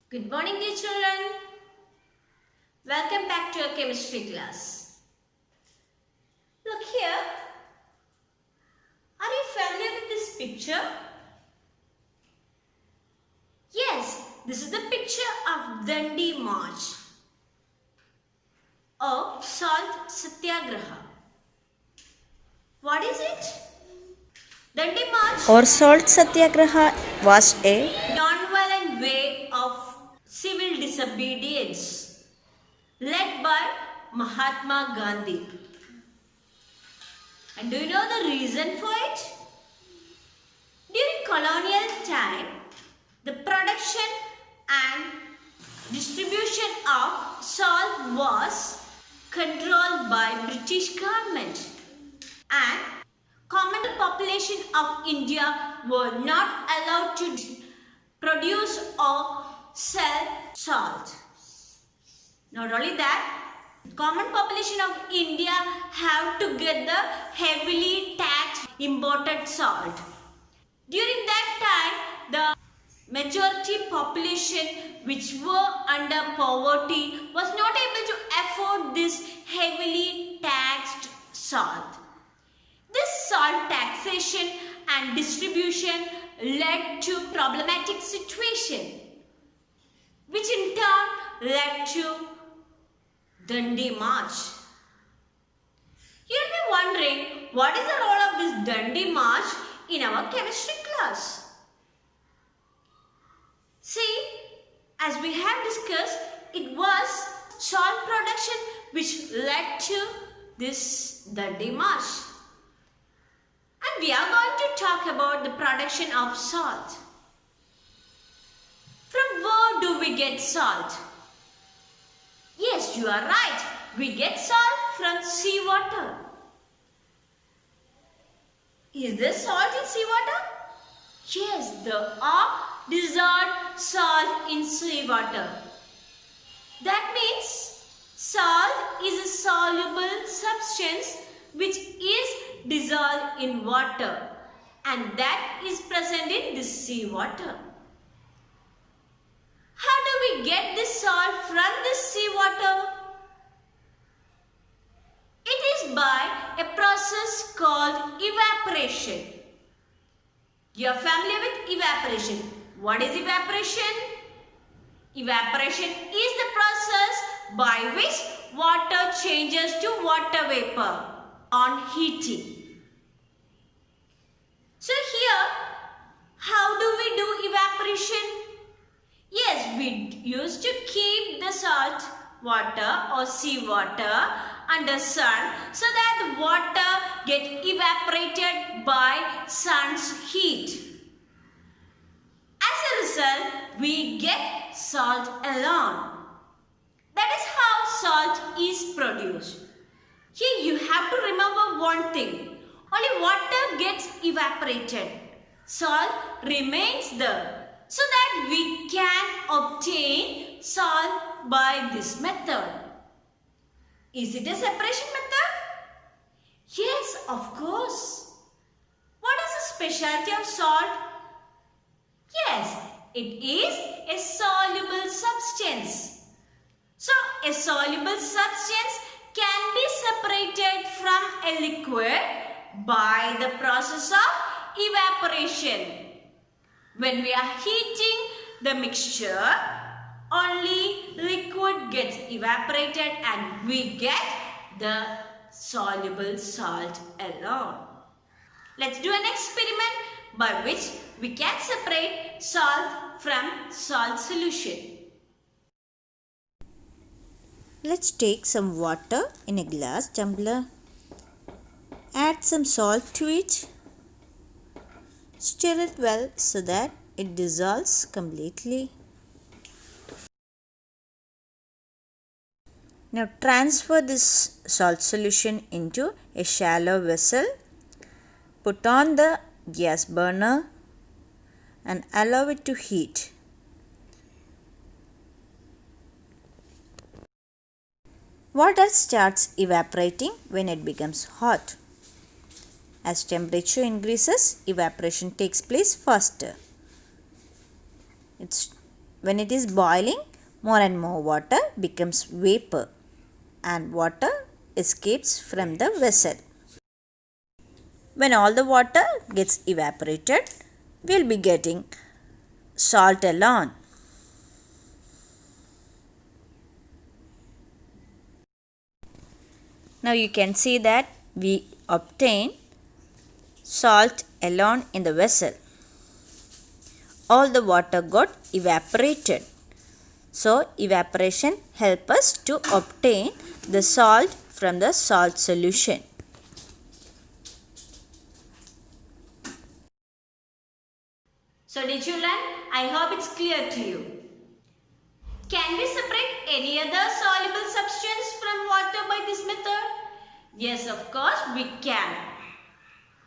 Good morning, dear children. Welcome back to our chemistry class. Look here. Are you familiar with this picture? Yes, this is the picture of Dandi March or Salt Satyagraha. What is it? Dandi March or Salt Satyagraha was a non-violent way of civil disobedience led by Mahatma Gandhi. And do you know the reason for it? During colonial time, the production and distribution of salt was controlled by British government, and common population of India were not allowed to produce or sell salt. Not only that, common population of India have to get the heavily taxed imported salt. During that time, the majority population which were under poverty was not able to afford this heavily taxed salt. This salt taxation and distribution led to problematic situation, which in turn led to Dandi March. You'll be wondering, what is the role of this Dandi March in our chemistry class? See, as we have discussed, it was salt production which led to this Dandi March. And we are going to talk about the production of salt. From where do we get salt? Yes, you are right. We get salt from seawater. Is there salt in seawater? Yes, there are dissolved salt in seawater. That means salt is a soluble substance which is dissolved in water, and that is present in this seawater. How do we get this salt from this seawater? It is by a process called evaporation. You are familiar with evaporation. What is evaporation? Evaporation is the process by which water changes to water vapor on heating. So here, how do we do evaporation? Yes, we used to keep the salt water or seawater under sun so that the water get evaporated by sun's heat. As a result, we get salt alone. That is how salt is produced. Here you have to remember one thing. Only water gets evaporated. Salt remains there, so that we can obtain salt by this method. Is it a separation method? Yes, of course. What is the specialty of salt? Yes, it is a soluble substance. So, a soluble substance can be separated from a liquid by the process of evaporation. When we are heating the mixture, only liquid gets evaporated and we get the soluble salt alone. Let's do an experiment by which we can separate salt from salt solution. Let's take some water in a glass tumbler. Add some salt to it. Stir it well so that it dissolves completely. Now transfer this salt solution into a shallow vessel. Put on the gas burner and allow it to heat. Water starts evaporating when it becomes hot. As temperature increases, evaporation takes place faster. It's when it is boiling, more and more water becomes vapor and water escapes from the vessel. When all the water gets evaporated, we'll be getting salt alone. Now you can see that we obtain salt alone in the vessel. All the water got evaporated. So evaporation helps us to obtain the salt from the salt solution. So did you learn? I hope it's clear to you. Can we separate any other soluble substance from water by this method? Yes, of course we can.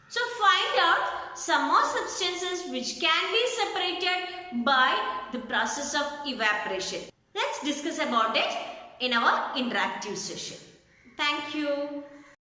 So find out some more substances which can be separated by the process of evaporation. Let's discuss about it in our interactive session. Thank you.